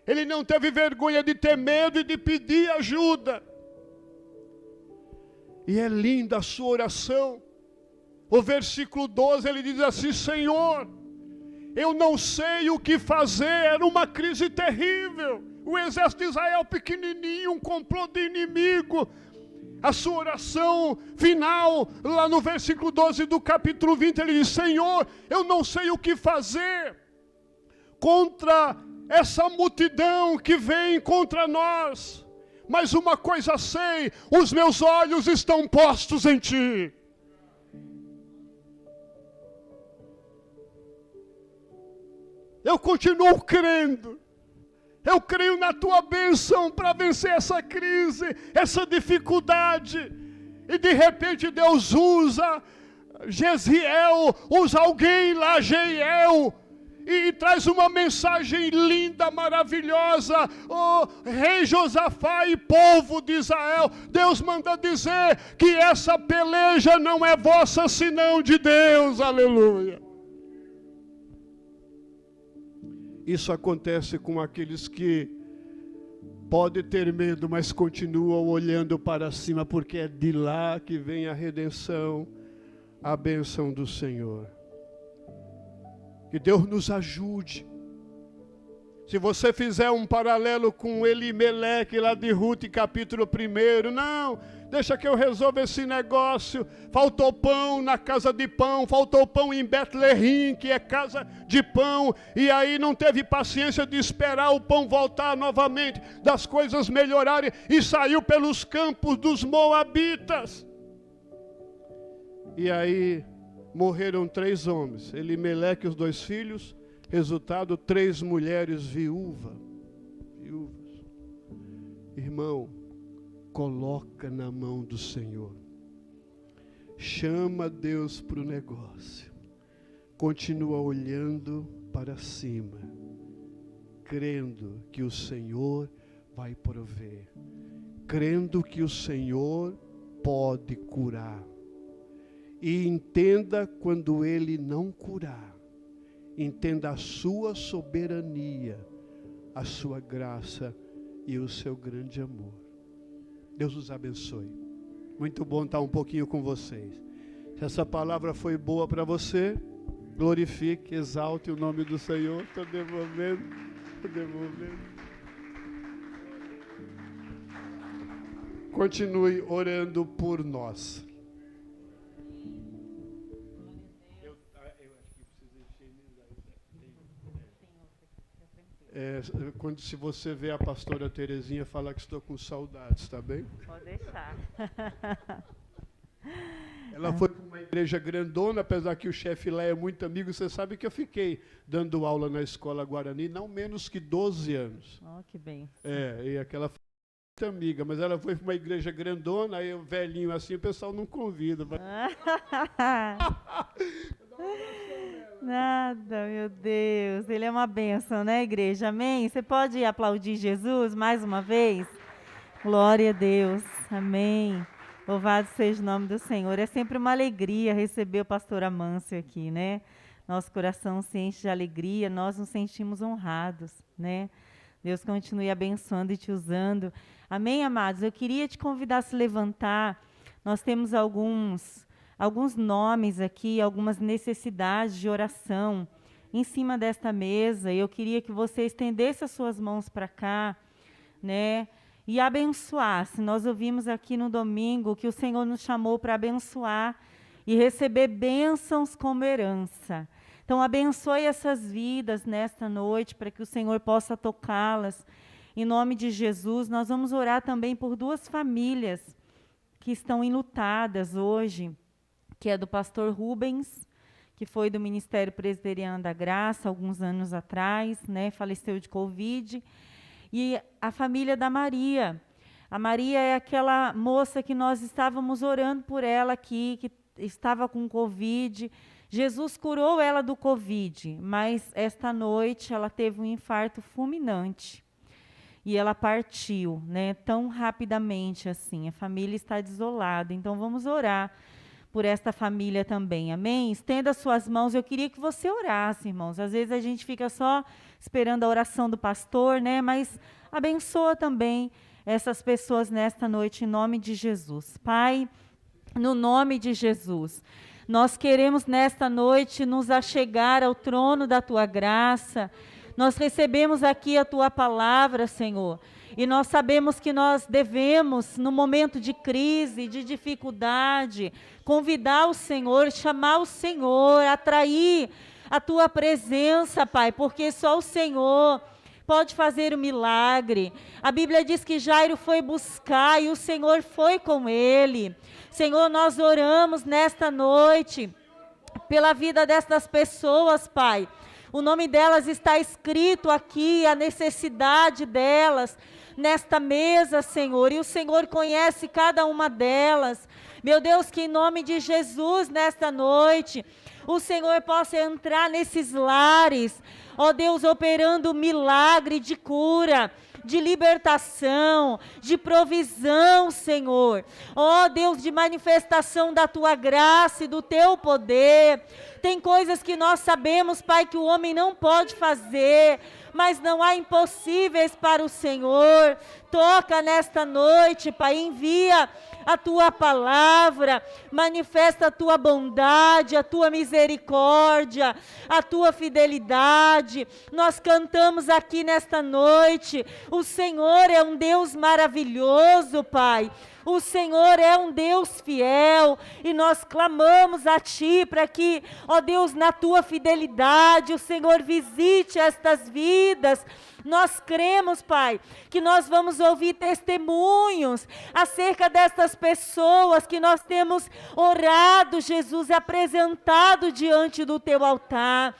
Ele não teve vergonha de ter medo e de pedir ajuda. E é linda a sua oração. O versículo 12, ele diz assim: Senhor, eu não sei o que fazer. Era uma crise terrível. O exército de Israel pequenininho, um complô de inimigo. A sua oração final, lá no versículo 12 do capítulo 20, ele diz: Senhor, eu não sei o que fazer contra essa multidão que vem contra nós. Mas uma coisa sei, os meus olhos estão postos em Ti. Eu continuo crendo. Eu creio na Tua bênção para vencer essa crise, essa dificuldade. E de repente Deus usa Jesiel, usa alguém lá, Jeiel, e traz uma mensagem linda, maravilhosa. Oh, rei Josafá e povo de Israel, Deus manda dizer que essa peleja não é vossa, senão de Deus. Aleluia. Isso acontece com aqueles que podem ter medo, mas continuam olhando para cima, porque é de lá que vem a redenção, a bênção do Senhor. Que Deus nos ajude Se você fizer um paralelo com Elimeleque lá de Ruth, capítulo 1, não, deixa que eu resolva esse negócio. Faltou pão na casa de pão, faltou pão em Betlehem, que é casa de pão, e aí não teve paciência de esperar o pão voltar novamente, das coisas melhorarem, e saiu pelos campos dos moabitas. E aí morreram 3 homens, Elimeleque e os 2 filhos, resultado 3 mulheres viúvas. Irmão, coloca na mão do Senhor. Chama Deus para o negócio. Continua olhando para cima, crendo que o Senhor vai prover, crendo que o Senhor pode curar. E entenda quando Ele não curar. Entenda a sua soberania, a sua graça e o seu grande amor. Deus os abençoe. Muito bom estar um pouquinho com vocês. Se essa palavra foi boa para você, glorifique, exalte o nome do Senhor. Estou devolvendo. Continue orando por nós. Se você vê a pastora Terezinha, fala que estou com saudades, tá bem? Pode deixar. Ela foi para uma igreja grandona, apesar que o chefe lá é muito amigo. Você sabe que eu fiquei dando aula na escola Guarani, não menos que 12 anos. Oh, que bem. E aquela foi muito amiga, mas ela foi para uma igreja grandona, aí o velhinho assim, o pessoal não convida. Nada, meu Deus. Ele é uma bênção, né, igreja? Amém? Você pode aplaudir Jesus mais uma vez? Glória a Deus. Amém. Louvado seja o nome do Senhor. É sempre uma alegria receber o pastor Amâncio aqui, né? Nosso coração se enche de alegria, nós nos sentimos honrados, né? Deus continue abençoando e te usando. Amém, amados? Eu queria te convidar a se levantar. Nós temos alguns nomes aqui, algumas necessidades de oração em cima desta mesa. Eu queria que você estendesse as suas mãos para cá, né? E abençoasse. Nós ouvimos aqui no domingo que o Senhor nos chamou para abençoar e receber bênçãos como herança. Então, abençoe essas vidas nesta noite, para que o Senhor possa tocá-las. Em nome de Jesus, nós vamos orar também por 2 famílias que estão enlutadas hoje, que é do pastor Rubens, que foi do Ministério Presbiteriano da Graça, alguns anos atrás, né, faleceu de Covid, e a família da Maria. A Maria é aquela moça que nós estávamos orando por ela aqui, que estava com Covid. Jesus curou ela do Covid, mas esta noite ela teve um infarto fulminante. E ela partiu, né, tão rapidamente assim. A família está desolada, então vamos orar por esta família também, amém? Estenda suas mãos. Eu queria que você orasse, irmãos. Às vezes a gente fica só esperando a oração do pastor, né? Mas abençoa também essas pessoas nesta noite, em nome de Jesus. Pai, no nome de Jesus, nós queremos nesta noite nos achegar ao trono da Tua graça. Nós recebemos aqui a Tua palavra, Senhor. E nós sabemos que nós devemos, no momento de crise, de dificuldade, convidar o Senhor, chamar o Senhor, atrair a Tua presença, Pai, porque só o Senhor pode fazer o milagre. A Bíblia diz que Jairo foi buscar e o Senhor foi com ele. Senhor, nós oramos nesta noite pela vida destas pessoas, Pai. O nome delas está escrito aqui, a necessidade delas nesta mesa, Senhor, e o Senhor conhece cada uma delas. Meu Deus, que em nome de Jesus, nesta noite, o Senhor possa entrar nesses lares, ó Deus, operando milagre de cura, de libertação, de provisão, Senhor. Ó Deus, de manifestação da tua graça e do teu poder. Tem coisas que nós sabemos, Pai, que o homem não pode fazer, mas não há impossíveis para o Senhor. Toca nesta noite, Pai, envia a tua palavra, manifesta a tua bondade, a tua misericórdia, a tua fidelidade. Nós cantamos aqui nesta noite, o Senhor é um Deus maravilhoso, Pai. O Senhor é um Deus fiel e nós clamamos a Ti para que, ó Deus, na Tua fidelidade, o Senhor visite estas vidas. Nós cremos, Pai, que nós vamos ouvir testemunhos acerca destas pessoas que nós temos orado, Jesus, apresentado diante do Teu altar.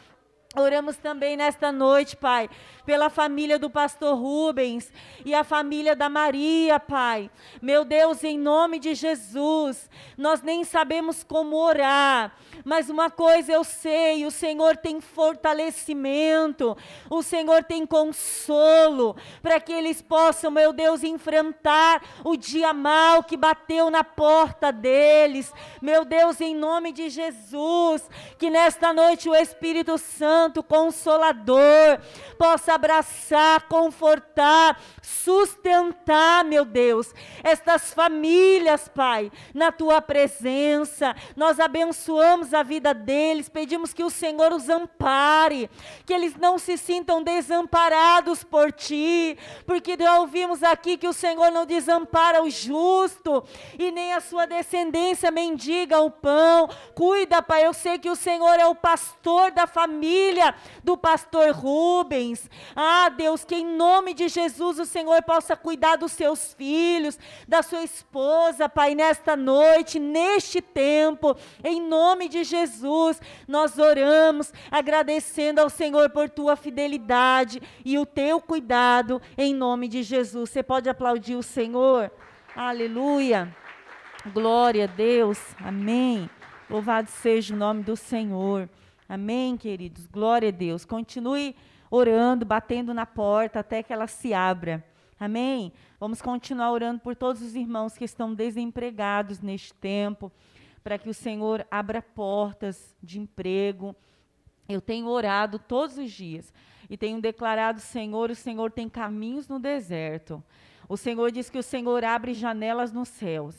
Oramos também nesta noite, Pai, pela família do pastor Rubens e a família da Maria, Pai. Meu Deus, em nome de Jesus, nós nem sabemos como orar, mas uma coisa eu sei, o Senhor tem fortalecimento, o Senhor tem consolo, para que eles possam, meu Deus, enfrentar o dia mau que bateu na porta deles. Meu Deus, em nome de Jesus, que nesta noite o Espírito Santo, Consolador, possa abraçar, confortar, sustentar, meu Deus, estas famílias, Pai, na Tua presença. Nós abençoamos a vida deles, pedimos que o Senhor os ampare, que eles não se sintam desamparados por Ti, porque já ouvimos aqui que o Senhor não desampara o justo, e nem a sua descendência mendiga o pão. Cuida, Pai, eu sei que o Senhor é o pastor da família do pastor Rubens. Ah, Deus, que em nome de Jesus o Senhor possa cuidar dos seus filhos, da sua esposa, Pai, nesta noite, neste tempo, em nome de Jesus, nós oramos, agradecendo ao Senhor por Tua fidelidade e o Teu cuidado, em nome de Jesus. Você pode aplaudir o Senhor? Aleluia, glória a Deus, amém. Louvado seja o nome do Senhor. Amém, queridos, glória a Deus. Continue orando, batendo na porta até que ela se abra. Amém? Vamos continuar orando por todos os irmãos que estão desempregados neste tempo, para que o Senhor abra portas de emprego. Eu tenho orado todos os dias e tenho declarado, Senhor, o Senhor tem caminhos no deserto. O Senhor diz que o Senhor abre janelas nos céus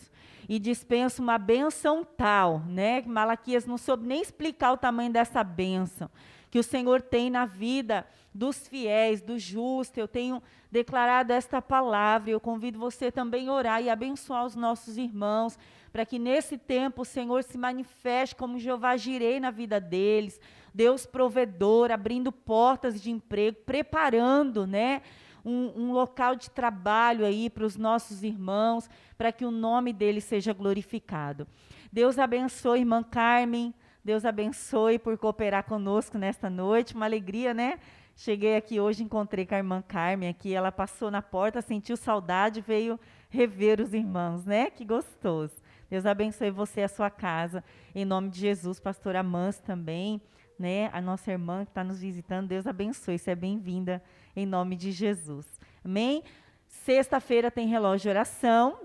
e dispensa uma bênção tal, né? Malaquias não soube nem explicar o tamanho dessa bênção que o Senhor tem na vida dos fiéis, dos justos. Eu tenho declarado esta palavra, eu convido você também a orar e abençoar os nossos irmãos, para que nesse tempo o Senhor se manifeste como Jeová Jireh na vida deles, Deus provedor, abrindo portas de emprego, preparando, né? Um local de trabalho aí para os nossos irmãos, para que o nome dele seja glorificado. Deus abençoe, irmã Carmen, Deus abençoe por cooperar conosco nesta noite, uma alegria, né? Cheguei aqui hoje, encontrei com a irmã Carmen aqui, ela passou na porta, sentiu saudade, veio rever os irmãos, né? Que gostoso. Deus abençoe você e a sua casa, em nome de Jesus, pastora Mans também, né? A nossa irmã que está nos visitando, Deus abençoe, você é bem-vinda, em nome de Jesus. Amém? Sexta-feira tem relógio de oração,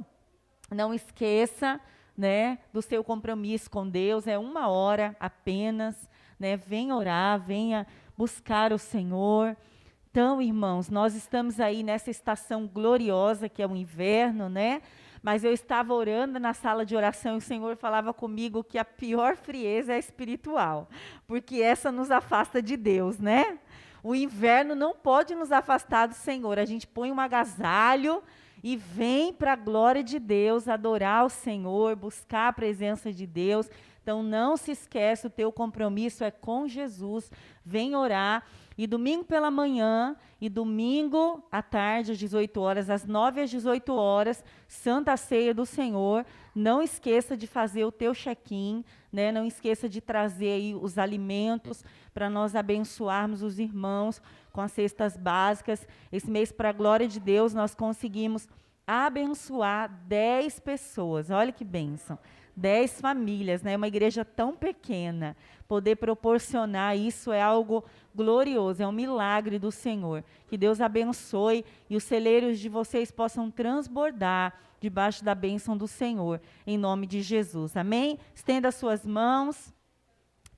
não esqueça, né, do seu compromisso com Deus, é 1 hora apenas, né? Venha orar, venha buscar o Senhor. Então, irmãos, nós estamos aí nessa estação gloriosa que é o inverno, né? Mas eu estava orando na sala de oração e o Senhor falava comigo que a pior frieza é espiritual, porque essa nos afasta de Deus, né? O inverno não pode nos afastar do Senhor. A gente põe um agasalho e vem para a glória de Deus, adorar o Senhor, buscar a presença de Deus. Então, não se esqueça, o teu compromisso é com Jesus. Vem orar. E domingo pela manhã e domingo à tarde, às 18 horas, às 9 às 18 horas, Santa Ceia do Senhor. Não esqueça de fazer o teu check-in, né? Não esqueça de trazer aí os alimentos para nós abençoarmos os irmãos com as cestas básicas. Esse mês, para a glória de Deus, nós conseguimos abençoar 10 pessoas. Olha que bênção. 10 famílias, né? Uma igreja tão pequena, poder proporcionar isso é algo glorioso, é um milagre do Senhor. Que Deus abençoe e os celeiros de vocês possam transbordar debaixo da bênção do Senhor, em nome de Jesus. Amém? Estenda as suas mãos.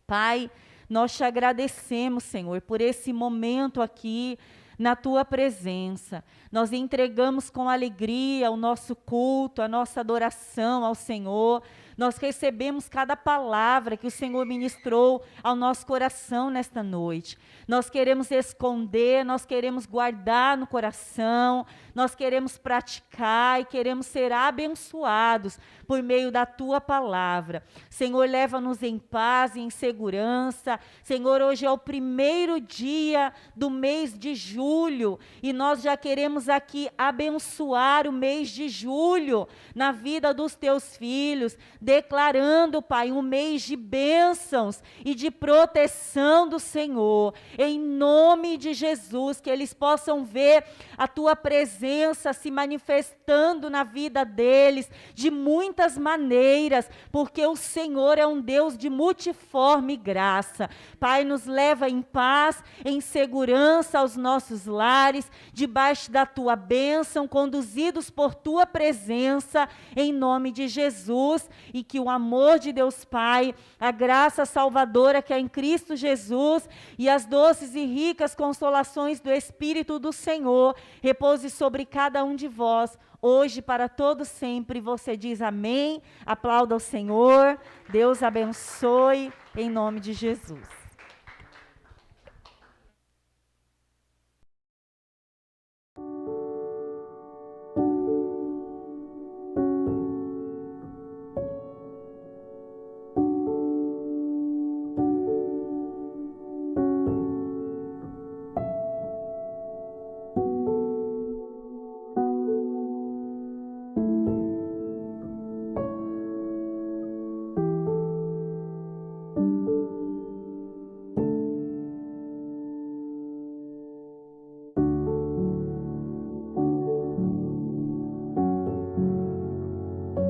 Pai, nós te agradecemos, Senhor, por esse momento aqui na tua presença. Nós entregamos com alegria o nosso culto, a nossa adoração ao Senhor. Nós recebemos cada palavra que o Senhor ministrou ao nosso coração nesta noite. Nós queremos esconder, nós queremos guardar no coração, nós queremos praticar e queremos ser abençoados por meio da tua palavra. Senhor, leva-nos em paz e em segurança. Senhor, hoje é o primeiro dia do mês de julho e nós já queremos aqui abençoar o mês de julho na vida dos teus filhos, declarando, Pai, um mês de bênçãos e de proteção do Senhor. Em nome de Jesus, que eles possam ver a tua presença se manifestando na vida deles de muitas maneiras, porque o Senhor é um Deus de multiforme graça. Pai, nos leva em paz, em segurança aos nossos lares, debaixo da tua bênção, conduzidos por tua presença, em nome de Jesus, e que o amor de Deus Pai, a graça salvadora que é em Cristo Jesus e as doces e ricas consolações do Espírito do Senhor repouse sobre cada um de vós, hoje para todos sempre. Você diz amém, aplauda o Senhor, Deus abençoe, em nome de Jesus.